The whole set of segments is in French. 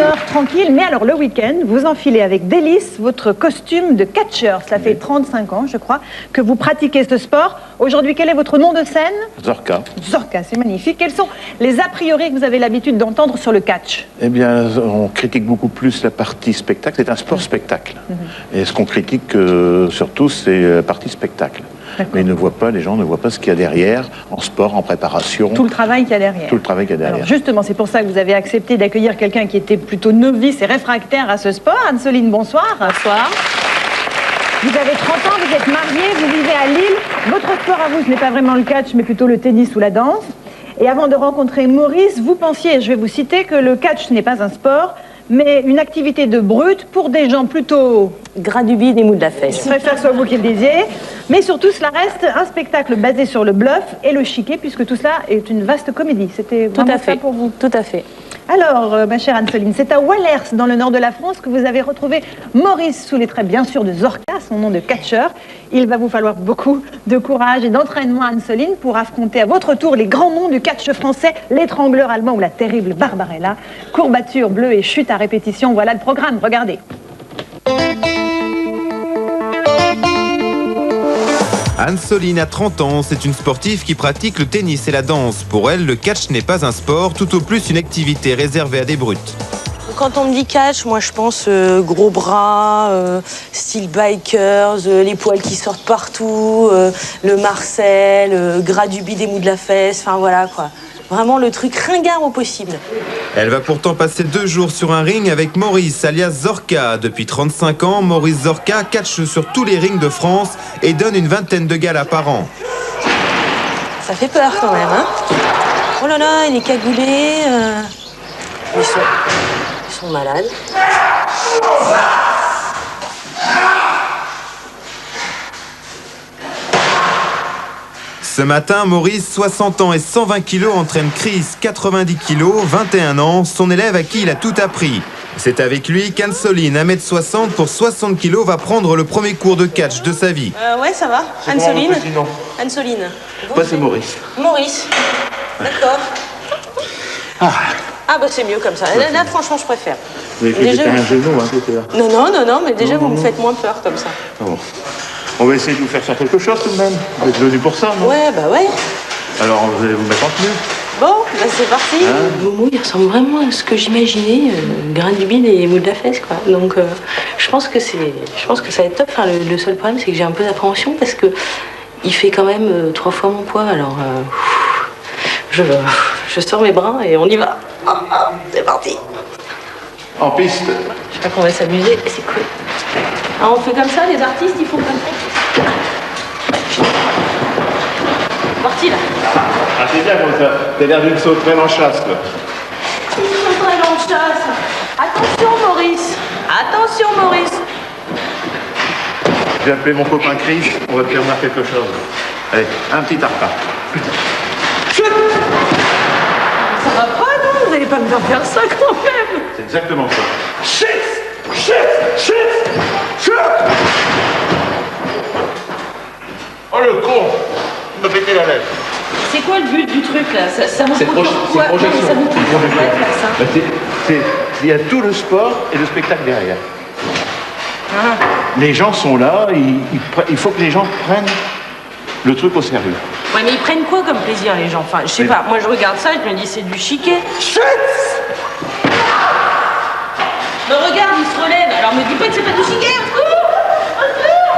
heure tranquille, mais alors le week-end, vous enfilez avec délice votre costume de catcheur. Cela fait 35 ans, je crois, que vous pratiquez ce sport. Aujourd'hui, quel est votre nom de scène? Zorka. Zorka, c'est magnifique. Quels sont les a priori que vous avez l'habitude d'entendre sur le catch? Eh bien, on critique beaucoup plus la partie spectacle. C'est un sport-spectacle. Et ce qu'on critique surtout, c'est la partie spectacle. Mais les gens ne voient pas ce qu'il y a derrière, en sport, en préparation. Tout le travail qu'il y a derrière. Tout le travail qu'il y a derrière. Alors justement, c'est pour ça que vous avez accepté d'accueillir quelqu'un qui était plutôt novice et réfractaire à ce sport. Anne-Soline, bonsoir. Bonsoir. Vous avez 30 ans, vous êtes mariée, vous vivez à Lille. Votre sport à vous, ce n'est pas vraiment le catch, mais plutôt le tennis ou la danse. Et avant de rencontrer Maurice, vous pensiez, je vais vous citer, que le catch n'est pas un sport, mais une activité de brute pour des gens plutôt... Gras du bide et mou de la fesse. Je préfère que ce soit vous qui le disiez. Mais surtout, cela reste un spectacle basé sur le bluff et le chiquet, puisque tout cela est une vaste comédie. C'était vraiment ça pour vous. Tout à fait. Alors, ma chère Anne-Soline, c'est à Wallers, dans le nord de la France, que vous avez retrouvé Maurice, sous les traits bien sûr de Zorka, son nom de catcheur. Il va vous falloir beaucoup de courage et d'entraînement, Anne-Soline, pour affronter à votre tour les grands noms du catch français, l'étrangleur allemand ou la terrible Barbarella. Courbature bleue et chute à répétition, voilà le programme, regardez. Anne-Soline a 30 ans, c'est une sportive qui pratique le tennis et la danse. Pour elle, le catch n'est pas un sport, tout au plus une activité réservée à des brutes. Quand on me dit catch, moi je pense gros bras, style bikers, les poils qui sortent partout, le Marcel, gras du bide et mou de la fesse, enfin voilà quoi. Vraiment le truc ringard au possible. Elle va pourtant passer 2 jours sur un ring avec Maurice, alias Zorka. Depuis 35 ans, Maurice Zorka catche sur tous les rings de France et donne une vingtaine de galas par an. Ça fait peur quand même, hein. Oh là là, il est cagoulé. Ils sont malades. Ce matin, Maurice, 60 ans et 120 kilos, entraîne Chris, 90 kilos, 21 ans, son élève à qui il a tout appris. C'est avec lui qu'Anne-Soline, 1m60 pour 60 kilos, va prendre le premier cours de catch de sa vie. Ouais, ça va. Anne-Soline. Anne-Soline. Moi, c'est Maurice. Maurice. D'accord. Ah bah c'est mieux comme ça. Là, franchement, je préfère. Mais déjà, un genou, hein, c'était là. Non, mais déjà, vous me faites moins peur comme ça. Ah bon. On va essayer de vous faire quelque chose tout de même. Vous êtes venu pour ça, non? Ouais, bah ouais. Alors, vous allez vous mettre en tenue. Bon, bah c'est parti. Momo, il ressemble vraiment à ce que j'imaginais, grain du bide et mou de la fesse, quoi. Donc, je pense que ça va être top. Enfin, le seul problème, c'est que j'ai un peu d'appréhension parce que il fait quand même 3 fois mon poids. Alors, je sors mes bras et on y va. C'est parti. En piste. Je crois qu'on va s'amuser, c'est cool. Alors, on fait comme ça, les artistes, ils font comme ça. Parti là. Ah, c'est bien comme ça. T'as l'air d'une sauterelle en chasse, quoi. Une sauterelle en chasse. Attention, Maurice. Attention, Maurice. Je vais appeler mon copain Chris. On va te faire voir quelque chose. Allez, un petit tarpin. Ça va pas, non? Vous allez pas me faire ça quand même. C'est exactement ça. Oh le con! Il m'a pété la lèvre. C'est quoi le but du truc là? Ça vous C'est coûte quoi? projection. Ça vous coûte quoi de faire ça? Il y a tout le sport et le spectacle derrière. Les gens sont là, il faut que les gens prennent le truc au sérieux. Ouais, mais ils prennent quoi comme plaisir les gens? Enfin, je sais pas, moi je regarde ça, je me dis c'est du chiquet. Mais regarde, il se relève, alors me dis pas que c'est pas du chiquet, au secours! Au secours!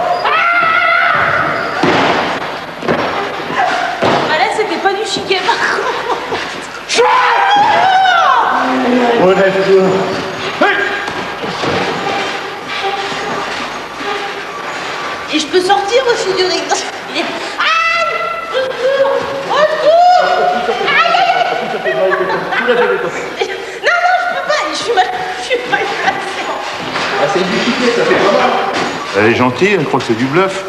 Bah là, c'était pas du chiquet par contre. Et je peux sortir aussi du ring. Aïe! Au secours! Au secours! Aïe! Non, je peux pas, je suis mal placée. Ah, c'est du chiquet, ça fait pas mal. Elle est gentille, elle croit que c'est du bluff.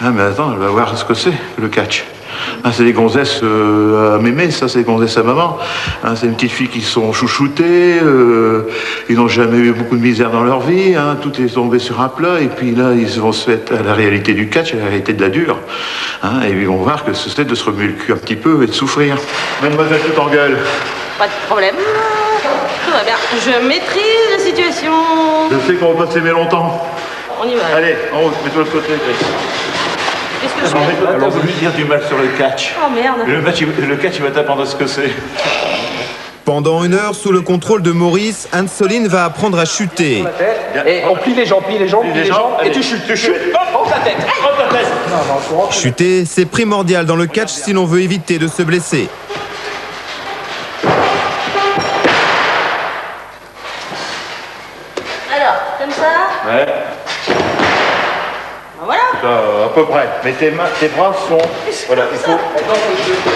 Ah, mais attends, elle va voir ce que c'est, le catch. Ah, c'est des gonzesses à mémé, ça, c'est des gonzesses à maman. Ah, c'est des petites filles qui sont chouchoutées, ils n'ont jamais eu beaucoup de misère dans leur vie, hein, tout est tombé sur un plat, et puis là, ils vont se mettre à la réalité du catch, à la réalité de la dure. Hein, et ils vont voir que c'est de se remuer le cul un petit peu et de souffrir. Mademoiselle, tu t'engueules. Pas de problème. tout va bien. Je maîtrise la situation. Je sais qu'on va pas s'aimer longtemps. On y va. Allez, en haut, mets-toi de côté, Chris. Qu'est-ce que je fais? Alors, on veut lui dire du mal sur le catch. Oh merde. Le catch, il va t'apprendre ce que c'est. Pendant 1 heure, sous le contrôle de Maurice, Anne-Soline va apprendre à chuter. Et on plie les jambes, et tu chutes, Hop, prends ta tête. Chuter, c'est primordial dans le catch si l'on veut éviter de se blesser. Alors, comme ça? Ouais. Ben voilà. À peu près. Mais tes bras sont... Voilà, il faut...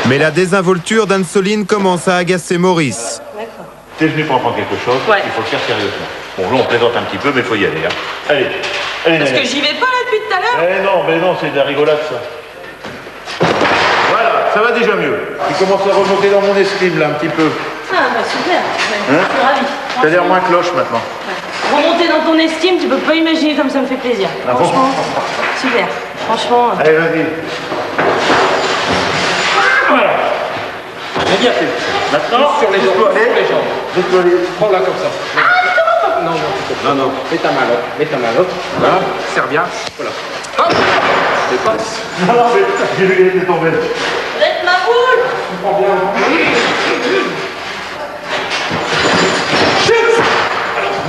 Mais la désinvolture d'Anne-Soline commence à agacer Maurice. D'accord. T'es venu pour apprendre quelque chose, Ouais. il faut le faire sérieusement. Bon, là, on plaisante un petit peu, mais il faut y aller. Hein. Allez. Allez, Parce Néné. que j'y vais pas là depuis tout à l'heure. Mais non, c'est de la rigolade, ça. Voilà, ça va déjà mieux. Tu commences à remonter dans mon estime, là, un petit peu. Ah bah super. Ouais, Hein? je suis ravie. T'as l'air moins cloche, maintenant. Remonter dans ton estime, tu peux pas imaginer comme ça me fait plaisir. Ah bon? Franchement, super. Franchement. Allez, vas-y. Voilà. J'ai bien fait. Maintenant, Sur les jambes, sur les jambes. laisse-toi aller. Prends-la comme ça. Non. Mets ta main là. Voilà. Serre bien. Voilà. Hop. Dépasse. Non, mais j'ai vu qu'elle était tombée. Vous êtes ma boule.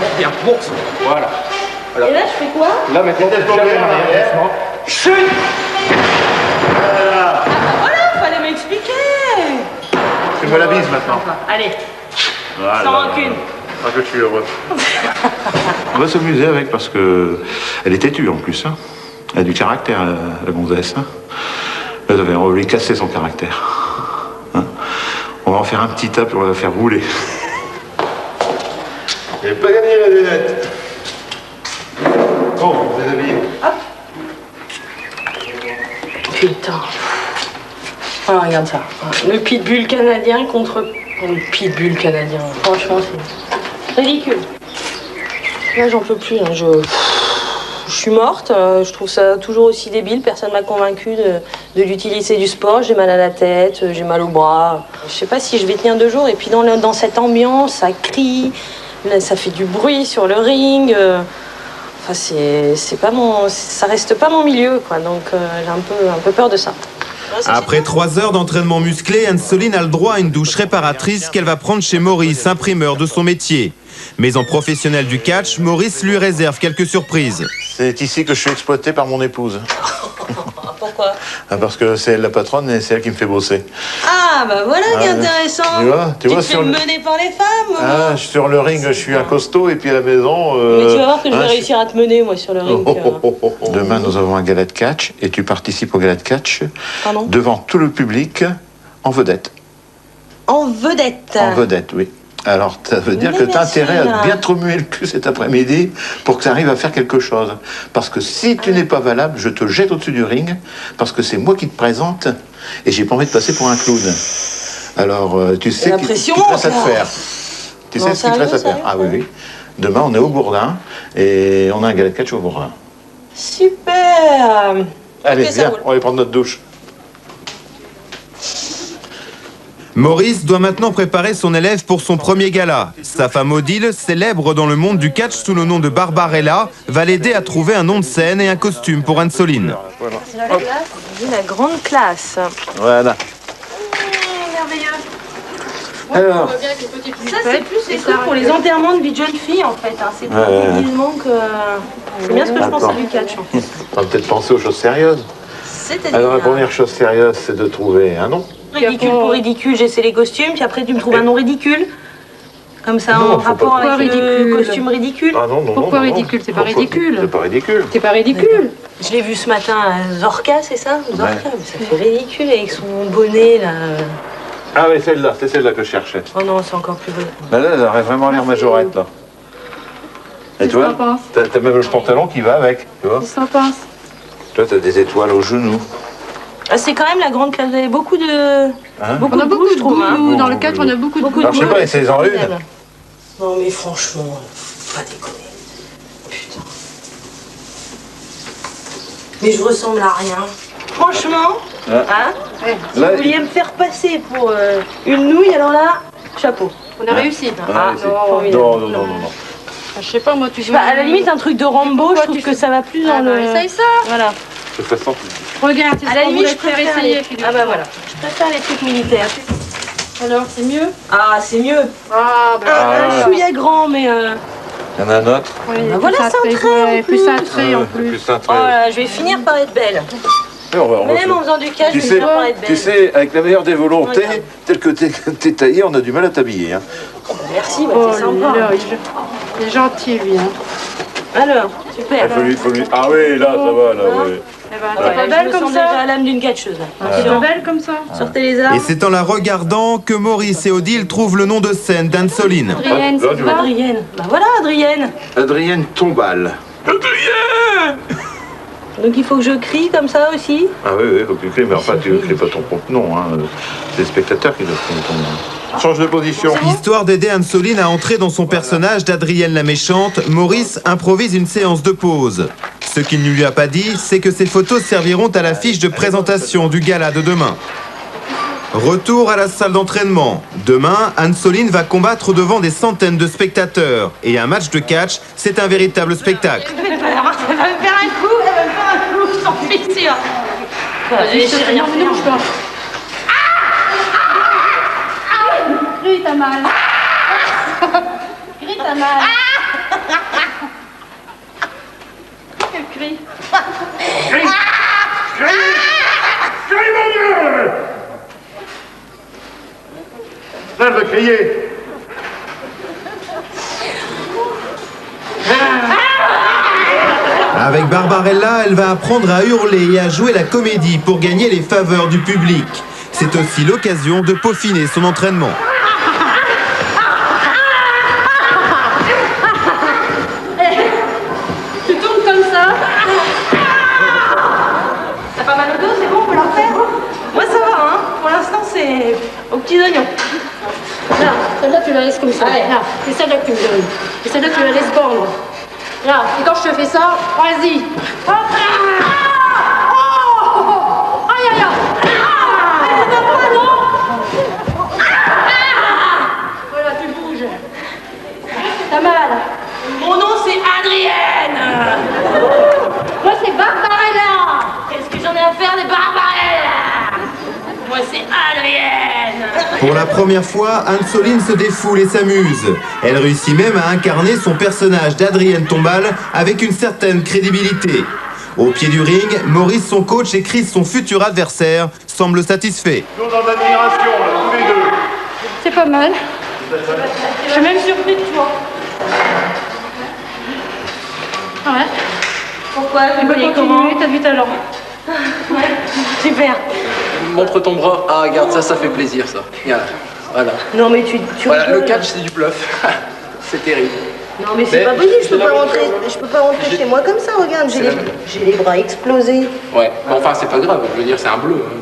Monte bien. Monte. Voilà. Et là, je fais quoi? Là maintenant, Laisse tomber en arrière. doucement. Chute. Ah bah voilà, fallait m'expliquer. Fais-moi la bise, maintenant. Allez, Voilà. sans rancune. Ah, que je suis heureux. On va s'amuser avec parce que elle est têtue en plus. Hein. Elle a du caractère, la gonzesse. Hein. Là, on va lui casser son caractère. Hein. On va en faire un petit tas puis on va la faire rouler. Elle n'a pas gagné la lunette. Bon, vous êtes habillés. Putain. Ah, regarde ça. Le pitbull canadien contre le pitbull canadien. Franchement, c'est ridicule. Là, j'en peux plus. Hein. Je suis morte. Je trouve ça toujours aussi débile. Personne m'a convaincu de l'utiliser du sport. J'ai mal à la tête, j'ai mal au bras. Je sais pas si je vais tenir 2 jours. Et puis dans cette ambiance, ça crie, là, ça fait du bruit sur le ring. Enfin, c'est pas ça reste pas mon milieu, quoi. Donc j'ai un peu peur de ça. Après 3 heures d'entraînement musclé, Anne-Soline a le droit à une douche réparatrice qu'elle va prendre chez Maurice, imprimeur de son métier. Mais en professionnel du catch, Maurice lui réserve quelques surprises. C'est ici que je suis exploité par mon épouse. Pourquoi? Parce que c'est elle la patronne et c'est elle qui me fait bosser. Ah bah voilà qui est intéressant. Tu vois te fais mener par les femmes. Ah, sur le ring, je suis un costaud et puis à la maison... Mais tu vas voir que je vais réussir à te mener, moi, sur le ring. Demain, nous avons un gala de catch et tu participes au gala de catch Pardon? devant tout le public en vedette. En vedette. En vedette, oui. Alors, ça veut dire Mais que tu as merci, intérêt là. à bien te remuer le cul cet après-midi pour que tu arrives à faire quelque chose. Parce que si tu n'es pas valable, je te jette au-dessus du ring parce que c'est moi qui te présente et j'ai pas envie de passer pour un clown. Alors, tu sais la ce qu'il pression, te reste à te ça. faire. Tu sais Non, ce qu'il te reste à sérieux, faire. Ah oui, oui. Demain, on est au Bourdin et on a un gala de catch au Bourdin. Super. Allez, Ok, ça viens, roule. on va aller prendre notre douche. Maurice doit maintenant préparer son élève pour son premier gala. Sa femme Odile, célèbre dans le monde du catch sous le nom de Barbarella, va l'aider à trouver un nom de scène et un costume pour Anne-Soline. Voilà. C'est la classe. La grande classe. Voilà. Merveilleux. Alors, Ça, c'est plus les trucs pour les enterrements de vie de jeune fille, en fait. Hein. C'est pas Ouais. déguisement que... C'est bien ce que je pense à du catch, en fait. on va peut-être penser aux choses sérieuses. C'est-à-dire... Alors, la première chose sérieuse, c'est de trouver un nom. Ridicule pour ridicule, j'essaie les costumes, puis après tu me trouves un nom ridicule. Comme ça, Non, en faut rapport pas- avec le Ridicule. costume ridicule. Ah non, non, Pourquoi non, non, ridicule? C'est pas Pourquoi- ridicule. C'est pas ridicule. C'est pas ridicule. Je l'ai vu ce matin à Zorka, c'est ça? Zorka, Ouais. mais ça fait ridicule avec son bonnet là. Ah oui, celle-là, c'est celle-là que je cherchais. Oh non, c'est encore plus beau. Ben là, elle aurait vraiment l'air majorette, là. Et toi, t'as même le pantalon qui va avec, tu vois. Qu'est-ce que t'en penses? Toi, t'as des étoiles aux genoux. Ah, c'est quand même la grande classe. Vous avez beaucoup de. Hein On a beaucoup je de trouve, goût. hein. Dans le cadre, on a beaucoup de goût. Beaucoup Alors, je sais pas, essayez-en une. Non, mais franchement, faut pas déconner. Putain. Mais je ressemble à rien. Franchement, Ah. hein? Si Là, vous vouliez me faire passer pour une nouille, alors là, chapeau. On a réussi. Ah, Non. Je sais pas, moi, tu À la limite, un truc de Rambo, je trouve que ça va plus dans le... Essaye ça. Voilà. De toute façon, Regarde, c'est À ce la qu'on limite, voulait je te faire préfère essayer. les... Philippe. Ah bah voilà. Je préfère les trucs militaires. Alors, c'est mieux? Ah, c'est mieux. Ah, bah, Un chouïa grand, mais... il y en a un autre. oui, bah voilà, cintré, cintré, ouais, en plus cintré en Plus plus. cintré. Oh là, je vais finir par être belle. On va Même faire- en faisant du cash, je Tu vais sais, finir par être belle. tu sais, avec la meilleure des volontés, Regarde. tel que t'es taillé, on a du mal à t'habiller. Hein. Merci, bah, Oh c'est sympa. là, il est gentil, lui. Hein. Alors, super. Faut lui... Ah oui, là, ça va, là, oui. Eh ben, Ouais, t'es pas je belle me comme sens déjà ça? à l'âme d'une catcheuse. Là. T'es pas belle comme ça? Sortez les Et armes. c'est en la regardant que Maurice et Odile trouvent le nom de scène d'Anne-Soline. Adrienne, là, ça te tu va? Adrienne. Bah voilà, Adrienne. Adrienne Tombal. Donc il faut que je crie comme ça aussi. Ah oui, faut que tu cries, mais enfin, tu ne cries pas ton propre nom. Hein. C'est les spectateurs qui doivent crier ton nom. Change de position. Histoire d'aider Anne-Soline à entrer dans son personnage d'Adrienne la méchante, Maurice improvise une séance de pause. Ce qu'il ne lui a pas dit, c'est que ces photos serviront à l'affiche de présentation du gala de demain. Retour à la salle d'entraînement. Demain, Anne-Soline va combattre devant des centaines de spectateurs. Et un match de catch, c'est un véritable spectacle. Elle va me faire un coup, j'en suis sûre. Vas-y, j'ai rien fait. Non, bouge pas. Crie, t'as mal. Crie, t'as mal. Quel cri? Là, je vais crier. Avec Barbarella, elle va apprendre à hurler et à jouer la comédie pour gagner les faveurs du public. C'est aussi l'occasion de peaufiner son entraînement. Tu tournes comme ça? T'as pas mal au dos, c'est bon, on peut la refaire. Moi ça va, hein. Pour l'instant c'est aux petits oignons. Là, celle-là, tu la laisses comme ça. Là, c'est celle-là que tu me donnes. Et celle-là, tu la laisses pendre. Là, et quand je te fais ça, vas-y. Hop là. Oh. Aïe, aïe, aïe. Ah. Ça va pas, non? Voilà, tu bouges. T'as mal. Mon nom c'est Adrienne. Moi, c'est Barbarella. Qu'est-ce que j'en ai à faire des Barbarella? Moi c'est Adrienne. Pour la première fois, Anne-Soline se défoule et s'amuse. Elle réussit même à incarner son personnage d'Adrienne Tombal avec une certaine crédibilité. Au pied du ring, Maurice, son coach, et Chris, son futur adversaire, semblent satisfaits. Nous, dans l'admiration, là, tous les deux. C'est pas mal. Je suis même surpris de toi. Ouais. Pourquoi Tu tu peux voyais comment? continuer, t'as du talent. Ouais, super. Montre ton bras. Ah, regarde, ça fait plaisir, ça. Regarde. Voilà. Non mais tu Voilà, le rigoles. catch, c'est du bluff. C'est terrible. Non mais c'est Mais pas possible, je peux c'est pas la rentrer, je peux pas rentrer chez moi comme ça, regarde, j'ai les bras explosés. Ouais, mais enfin, c'est pas grave. Je veux dire, c'est un bleu. Hein.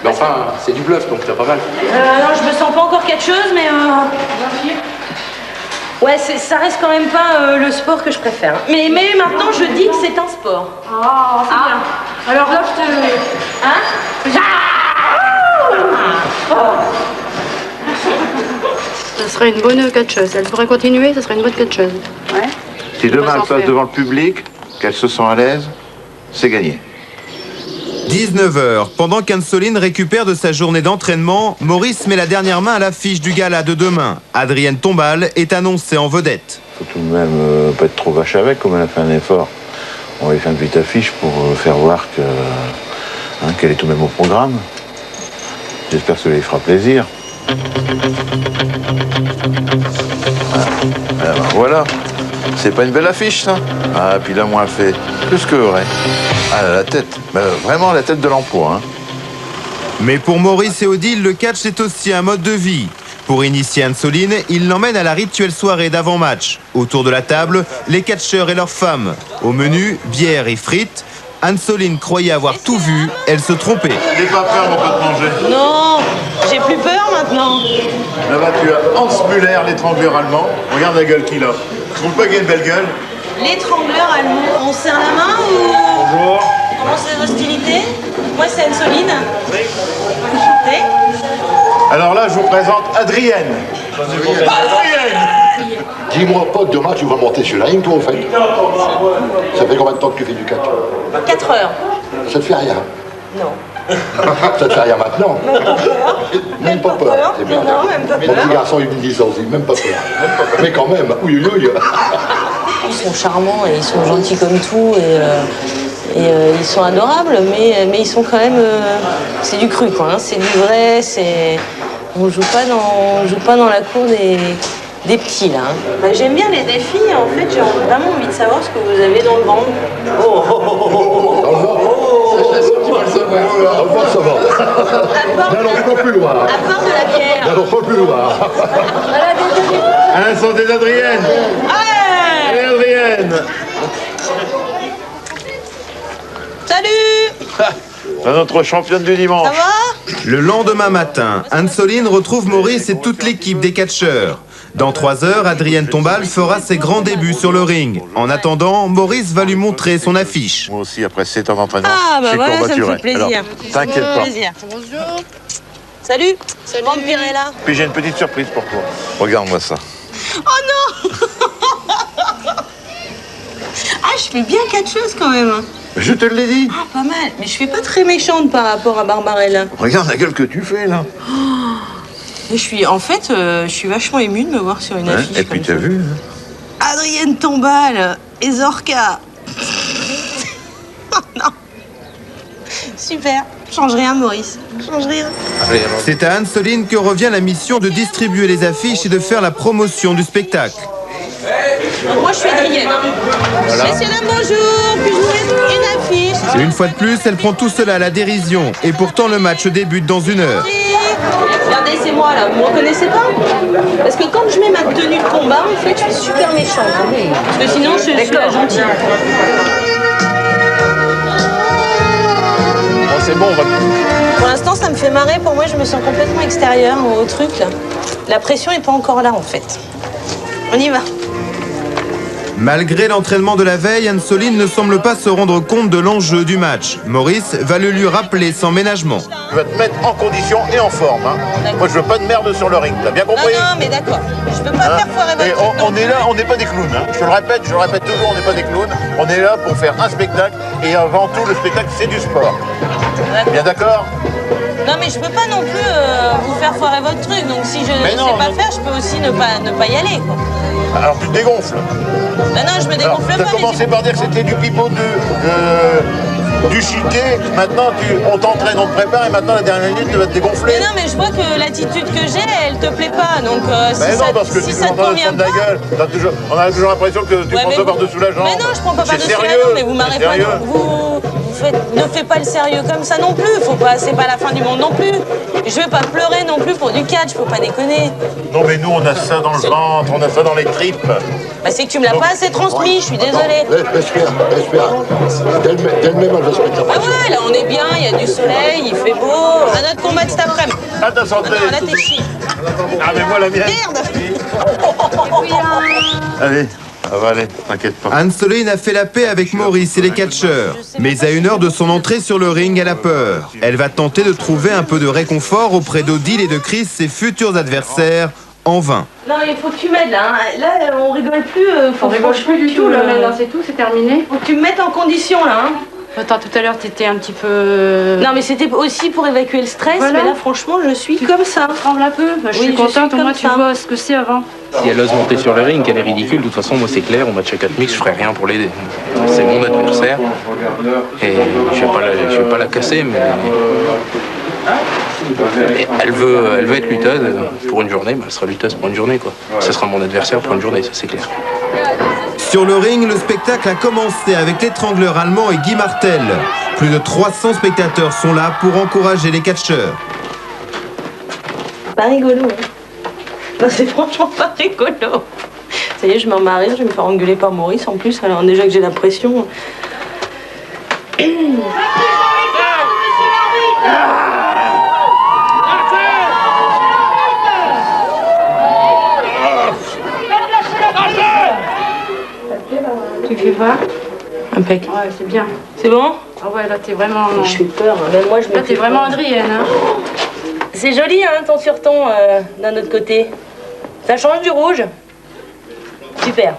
Mais enfin, c'est du bluff, donc t'as pas mal. Non, je me sens pas encore catcheuse, mais ouais, ça reste quand même pas le sport que je préfère. Mais maintenant, je dis que c'est un sport. Ah, c'est bien. Alors là, je te... Hein? Ça serait une bonne catcheuse. Elle pourrait continuer, ça serait une bonne catcheuse. Ouais. Si demain s'en elle passe faire. devant le public, qu'elle se sent à l'aise, c'est gagné. 19h, pendant qu'Anne-Soline récupère de sa journée d'entraînement, Maurice met la dernière main à l'affiche du gala de demain. Adrienne Tombal est annoncée en vedette. Faut tout de même pas être trop vache avec, comme elle a fait un effort. On va lui faire une petite affiche pour faire voir que, qu'elle est tout de même au programme. J'espère que ça lui fera plaisir. Ah, ben voilà. C'est pas une belle affiche, ça? Ah, puis là, moi, elle fait plus que vrai. Ah, la tête. Ben, vraiment la tête de l'emploi, hein. Mais pour Maurice et Odile, le catch c'est aussi un mode de vie. Pour initier Anne-Soline, il l'emmène à la rituelle soirée d'avant-match. Autour de la table, les catcheurs et leurs femmes. Au menu, bière et frites. Anne-Soline croyait avoir tout vu, elle se trompait. N'aie pas peur, mon pote manger. Non, j'ai plus peur maintenant. Là-bas, tu as Hans Müller, l'étrangleur allemand. Regarde la gueule qu'il a. Tu trouves pas qu'il a une belle gueule? L'étrangleur allemand, on se serre la main ou Bonjour. on commence les hostilités? Moi c'est Anne-Soline. Enchantée. Alors là, je vous présente Adrienne. Adrienne! Dis-moi pas que demain tu vas monter sur la ring, toi, au fait. Ça fait combien de temps que tu fais du catch? 4 heures. Ça te fait rien? Non. Ça te fait rien maintenant? Même pas peur. C'est bien. Non, même pas Mon petit garçon, il me dit ça aussi, même pas peur. Mais quand même, oui. Ils sont charmants et ils sont gentils comme tout et ils sont adorables, mais ils sont quand même... c'est du cru, quoi. Hein. C'est du vrai, c'est... On joue pas dans la cour des petits, là. Hein. Bah, j'aime bien les défis, en fait, j'ai vraiment envie de savoir ce que vous avez dans le ventre. Ça va. N'allons pas plus loin. À part de la bière. N'allons pas plus loin. À la santé d'Adrienne. Allez, Adrienne. Salut. Notre championne du dimanche. Ça va? Le lendemain matin, Anne-Soline retrouve Maurice et toute l'équipe des catcheurs. Dans 3 heures, Adrienne Tombal fera ses grands débuts sur le ring. En attendant, Maurice va lui montrer son affiche. Moi aussi, après 7 ans d'entraînement, Ah, bah je suis voilà, ça me courbaturé. fait plaisir. Alors, t'inquiète pas. Plaisir. Bonjour. Salut. Vampirella. Puis j'ai une petite surprise pour toi. Regarde-moi ça. Oh non. Ah, je fais bien catcheuse quand même. Je te l'ai dit. Ah, pas mal. Mais je fais pas très méchante par rapport à Barbarella. Regarde la gueule que tu fais, là. Et je suis vachement émue de me voir sur une affiche. Et puis comme t'as ça. vu, Adrienne Tombal et Zorka. Oh non. Super. Change rien, Maurice. Change rien. C'est à Anne-Soline que revient la mission de distribuer les affiches et de faire la promotion du spectacle. Moi, je suis Adrienne. Messieurs, dames, bonjour. Puis-je vous mettre une affiche? Une fois de plus, elle prend tout cela à la dérision. Et pourtant, le match débute dans 1 heure. Regardez, c'est moi là, vous me reconnaissez pas? Parce que quand je mets ma tenue de combat, en fait, je suis super méchante. Parce que sinon, je suis la gentille. Bon, c'est bon, on va... Pour l'instant, ça me fait marrer. Pour moi, je me sens complètement extérieure au truc là. La pression est pas encore là, en fait. On y va. Malgré l'entraînement de la veille, Anne-Soline ne semble pas se rendre compte de l'enjeu du match. Maurice va le lui rappeler sans ménagement. Je vais te mettre en condition et en forme. Hein. Moi, je veux pas de merde sur le ring. T'as bien compris? Non, mais d'accord. Je peux pas faire foirer votre Et truc non on est là, on n'est pas des clowns. Hein. Je le répète toujours, on n'est pas des clowns. On est là pour faire un spectacle. Et avant tout, le spectacle, c'est du sport. D'accord. Bien d'accord? Non, mais je peux pas non plus vous faire foirer votre truc. Donc si je ne sais pas faire, je peux aussi ne pas y aller, quoi. Alors tu te dégonfles. Non, je me Alors, dégonfle t'as pas. commencé par dire que c'était du pipeau du chiquet. Maintenant, on t'entraîne, on te prépare et maintenant, la dernière minute, tu vas te dégonfler. Mais non, mais je vois que l'attitude que j'ai, elle te plaît pas. Donc Mais non, parce que si tu ça te m'entends convient de la pas... gueule. On a toujours l'impression que tu prends ça par-dessous la jambe. Mais non, je prends pas C'est par-dessus la sérieux, jambe, mais vous m'arrêtez pas. sérieux. Ne faites pas le sérieux comme ça non plus. C'est pas la fin du monde non plus. Je vais pas pleurer non plus pour du catch, faut pas déconner. Non, mais nous, on a ça dans le ventre, on a ça dans les tripes. Bah, c'est que tu me l'as pas assez transmis, je suis désolée. Respire. D'elle-même, elle va se mettre la Ah pression. ouais, là on est bien, il y a du soleil, il fait beau. À notre combat de cet après-midi. À ta santé. Non, là t'es chic. Ah, mais moi, la mienne. Merde. Allez, ça va aller, t'inquiète pas. Anne-Soline a fait la paix avec Maurice et les catcheurs. Mais à 1 heure de son entrée sur le ring, elle a peur. Elle va tenter de trouver un peu de réconfort auprès d'Odile et de Chris, ses futurs adversaires, en vain. Non, il faut que tu m'aides là. Hein. Là, on rigole plus. On rigole plus du tout là, maintenant c'est tout, c'est terminé. Faut que tu me mettes en condition là. Hein. Attends, tout à l'heure t'étais un petit peu... Non, mais c'était aussi pour évacuer le stress. Voilà. Mais là, franchement, je suis comme ça. Tremble un peu. Bah, je Oui, suis contente, au comme moins tu ça. vois ce que c'est avant. Si elle ose monter sur le ring, qu'elle est ridicule, de toute façon, moi c'est clair, au match à 4 mix, je ferai rien pour l'aider. C'est mon adversaire. Et je vais pas la casser, mais elle veut être lutteuse pour une journée, bah, elle sera lutteuse pour une journée, quoi. Ce sera mon adversaire pour une journée, ça c'est clair. Sur le ring, le spectacle a commencé avec l'étrangleur allemand et Guy Martel. Plus de 300 spectateurs sont là pour encourager les catcheurs. Pas rigolo. Hein. Non, c'est franchement pas rigolo. Ça y est, je m'en marie, je vais me faire engueuler par Maurice en plus, alors déjà que j'ai la pression. Tu fais voir? Impec. Ouais, c'est bien. C'est bon? Ah ouais, là t'es vraiment... Je fais peur, hein. Même moi je me Là t'es fais vraiment peur. Adrienne, hein. C'est joli, hein, ton sur ton d'un autre côté. Ça change du rouge. Super.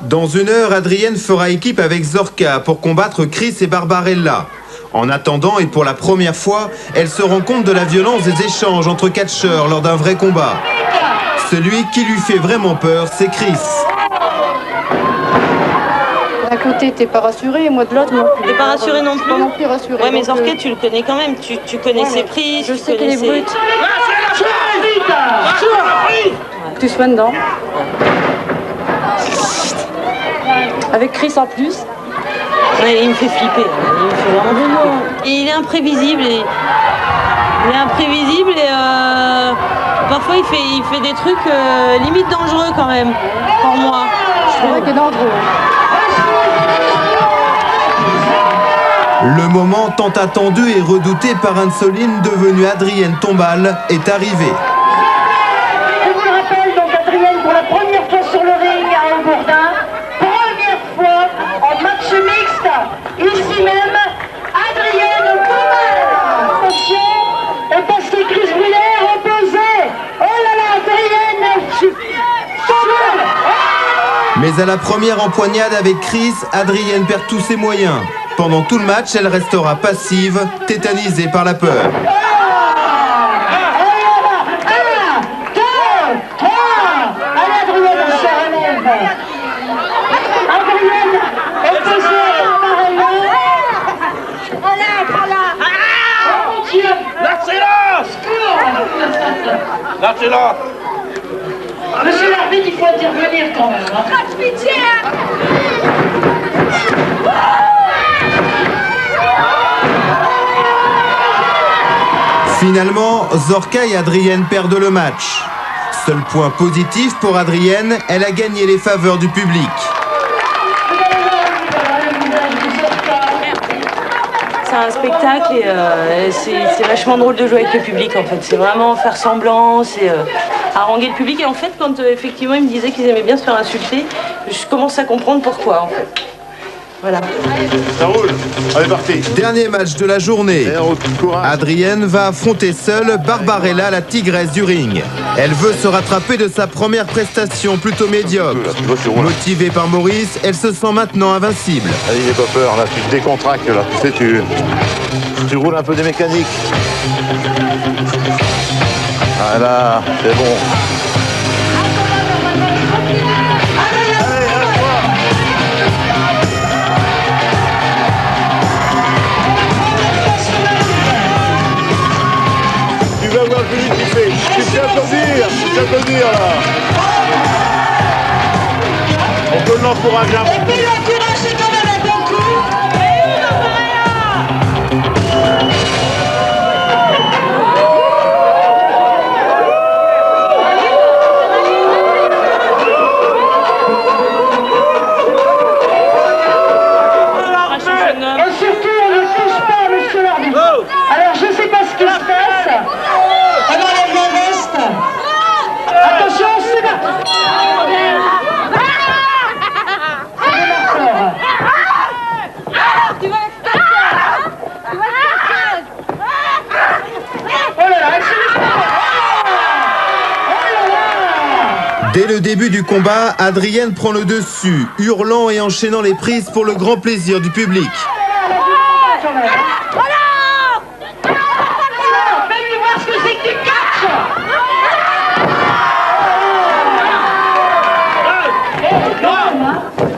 Dans 1 heure, Adrienne fera équipe avec Zorka pour combattre Chris et Barbarella. En attendant, et pour la première fois, elle se rend compte de la violence des échanges entre catcheurs lors d'un vrai combat. Celui qui lui fait vraiment peur, c'est Chris. D'un côté, t'es pas rassuré, moi de l'autre, non plus. T'es pas rassuré non plus? Pas non plus rassuré. Ouais, mais donc, Zorka, tu le connais quand même. Tu connais ses prises. je tu sais connais qu'elle est ses- brute. Tu sois dedans. Avec Chris en plus. Ouais, il me fait flipper. Il me fait vraiment flipper. Et il est imprévisible. Il est imprévisible et parfois il fait des trucs limite dangereux quand même, pour moi. C'est vrai qu'il est dangereux. Le moment tant attendu et redouté par Anne-Soline, devenue Adrienne Tombal, est arrivé. Je vous le rappelle, donc Adrienne pour la première fois sur le ring à Hambourdin, première fois en match mixte, ici même, Adrienne Tombal. Attention, et parce que Chris Wheeler opposé. Oh là là, Adrienne Tombal. Mais à la première empoignade avec Chris, Adrienne perd tous ses moyens. Pendant tout le match, elle restera passive, tétanisée par la peur. 1, 2, 3. Allez Adrienne, on se relève. Adrienne, opposée à Barbarella. Oh mon Dieu. Lâchez-la! Monsieur l'arbitre, il faut intervenir quand même. Hein. Finalement, Zorka et Adrienne perdent le match. Seul point positif pour Adrienne, elle a gagné les faveurs du public. C'est un spectacle et c'est vachement drôle de jouer avec le public en fait. C'est vraiment faire semblant, c'est haranguer le public. Et en fait, quand effectivement ils me disaient qu'ils aimaient bien se faire insulter, je commence à comprendre pourquoi en fait. Voilà. Ça roule. Allez, parti. Dernier match de la journée. Et en route, courage. Adrienne va affronter seule Barbarella, la tigresse du ring. Elle veut se rattraper de sa première prestation plutôt médiocre. Là, tu vois, tu roules. Motivée par Maurice, elle se sent maintenant invincible. Allez, n'aie pas peur, là, tu te décontractes, là. Tu sais, tu roules un peu des mécaniques. Voilà, c'est bon. Tu vas voir Philippe qui fait. Tu peux applaudir, là. On peut l'encourager un peu. L'encourager quand même un bon coup. Et surtout, on ne touche pas, monsieur l'arbitre. Alors, je ne sais pas ce qui se passe. On enlève la veste. Attention, c'est parti. Oh là là, Dès le début du combat, Adrienne prend le dessus, hurlant et enchaînant les prises pour le grand plaisir du public. fais-lui voir ce que c'est que du catch.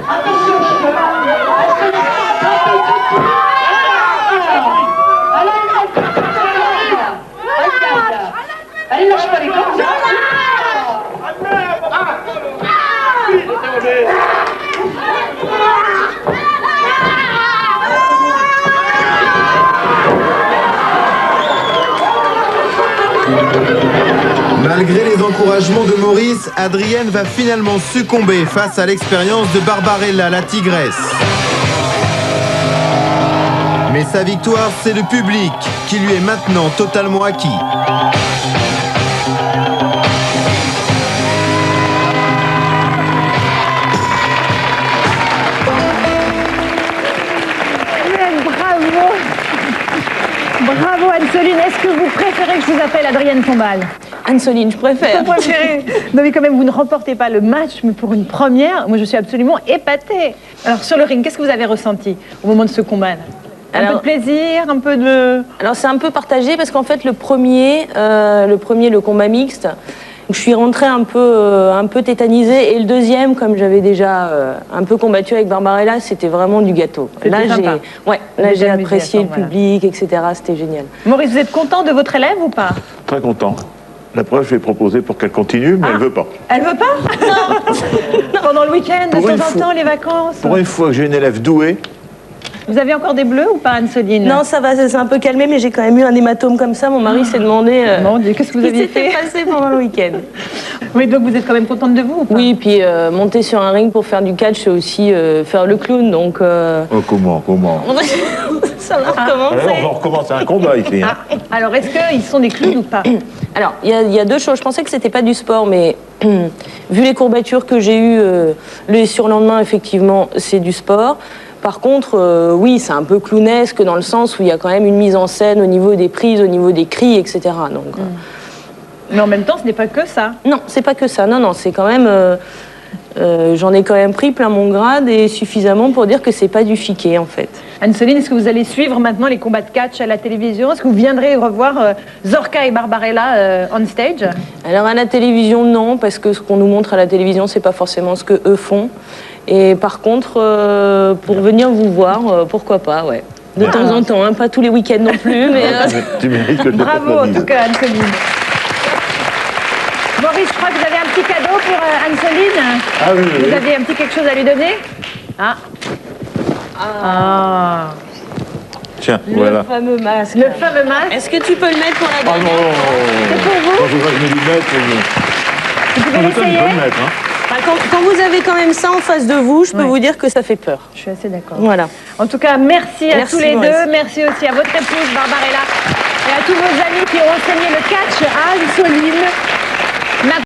Attention, allez, lâche pas les cordes. Malgré les encouragements de Maurice, Adrienne va finalement succomber face à l'expérience de Barbarella, la tigresse. Mais sa victoire, c'est le public qui lui est maintenant totalement acquis. Bravo Anne-Soline, est-ce que vous préférez que je vous appelle Adrienne Tombal? Anne-Soline, je préfère. Vous préférez? Non mais quand même, vous ne remportez pas le match, mais pour une première, moi je suis absolument épatée. Alors sur le ring, qu'est-ce que vous avez ressenti au moment de ce combat là? Un peu de plaisir, un peu de... Alors c'est un peu partagé parce qu'en fait le premier, le combat mixte, je suis rentrée un peu tétanisée, et le deuxième, comme j'avais déjà un peu combattu avec Barbarella, c'était vraiment du gâteau. Là j'ai apprécié le public, etc. C'était génial. Maurice, vous êtes content de votre élève ou pas? Très content. La preuve, je vais proposer pour qu'elle continue, mais elle veut pas. Elle veut pas? Non. Pendant le week-end, de temps en temps, les vacances. Pour une fois que j'ai une élève douée. Vous avez encore des bleus ou pas, Anne-Soline? Non, ça va, ça s'est un peu calmé, mais j'ai quand même eu un hématome comme ça. Mon mari s'est demandé Mon Dieu, qu'est-ce que vous aviez fait? Qu'est-ce qui s'était passé pendant le week-end? Oui, donc vous êtes quand même contente de vous ou pas? Oui, puis monter sur un ring pour faire du catch, c'est aussi faire le clown, donc... Oh, comment Ça va recommencer. Alors, on va recommencer un combat ici. Hein. Alors, est-ce qu'ils sont des clowns ou pas? Alors, il y a deux choses. Je pensais que c'était pas du sport, mais vu les courbatures que j'ai eues le surlendemain, effectivement, c'est du sport. Par contre, oui, c'est un peu clownesque dans le sens où il y a quand même une mise en scène au niveau des prises, au niveau des cris, etc. Donc, Mais en même temps, ce n'est pas que ça. non, c'est pas que ça. Non, c'est quand même... j'en ai quand même pris plein mon grade et suffisamment pour dire que c'est pas du chiquet, en fait. Anne-Soline, est-ce que vous allez suivre maintenant les combats de catch à la télévision? Est-ce que vous viendrez revoir Zorka et Barbarella on stage? Alors à la télévision, non, parce que ce qu'on nous montre à la télévision, c'est pas forcément ce que eux font. Et par contre, pour venir vous voir, pourquoi pas, ouais. De temps en temps, hein, pas tous les week-ends non plus, mais... Tu mérites que je te Bravo en dise. tout cas, Anne-Soline. Maurice, je crois que vous avez un petit cadeau pour Anne-Soline. Ah oui, oui, Vous oui. avez un petit quelque chose à lui donner? Tiens, Le voilà. fameux masque. Le fameux masque. Est-ce que tu peux le mettre pour la Ah non, dernière C'est pour vous? Quand je voudrais que je me lui mette, Vous pouvez je peux l'essayer? le mettre. Hein. Enfin, quand vous avez quand même ça en face de vous, je peux vous dire que ça fait peur. Je suis assez d'accord. Voilà. En tout cas, merci à Merci, tous les Maurice. deux. Merci aussi à votre épouse, Barbarella, et à tous vos amis qui ont enseigné le catch à Anne-Soline.